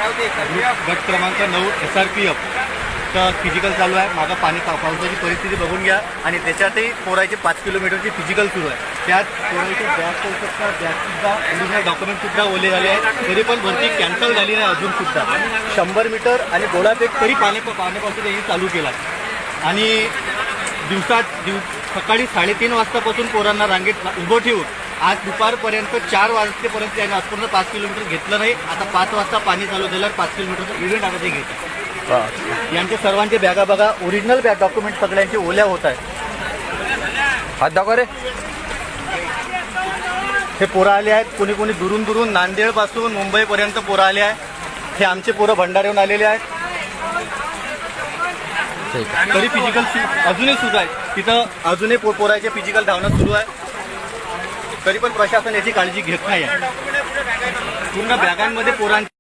गट क्रमांक 9 SRPF चं फिजिकल चालू आहे. मागं पावसाची परिस्थिती बघून घ्या आणि त्याच्यातही पोरायचे 5 किलोमीटरची फिजिकल सुरू आहे. त्यात पोरायचे बॅगसुद्धा ओरिजिनल डॉक्युमेंटसुद्धा ओले झाले आहेत. तरी पण भरती कॅन्सल झाली नाही अजूनसुद्धा. 100 मीटर आणि गोळाफेक तरी पाण्यापासून त्यांनी चालू केला आणि सकाळी 3:30 वाजतापासून पोरांना रांगेत उभं ठेवून आज दुपारपर्यंत 4 वाजतेपर्यंत त्यांनी आजपर्यंत 5 किलोमीटर घेतलं नाही. आता 5 वाजता पाणी चालू झाल्यावर 5 किलोमीटरचं इव्हेंट आता ते घेतात. यांचे सर्वांचे बॅगा बघा, ओरिजिनल बॅग डॉक्युमेंट सगळ्यांचे ओल्या होत आहेत. हात दाखवा रे. हे पोरं आले आहेत. कोणी कोणी दुरून नांदेडपासून मुंबईपर्यंत पोरं आले आहेत. हे आमचे पोरं भंडाऱ्याहून आलेले आहेत. तरी फिजिकल अजूनही सुरू आहे. तिथं अजूनही पोराचे फिजिकल धावणं सुरू आहे. तरी पण प्रशासन याची काळजी घेत नाही आहे. पूर्ण बॅगांमध्ये पोरांची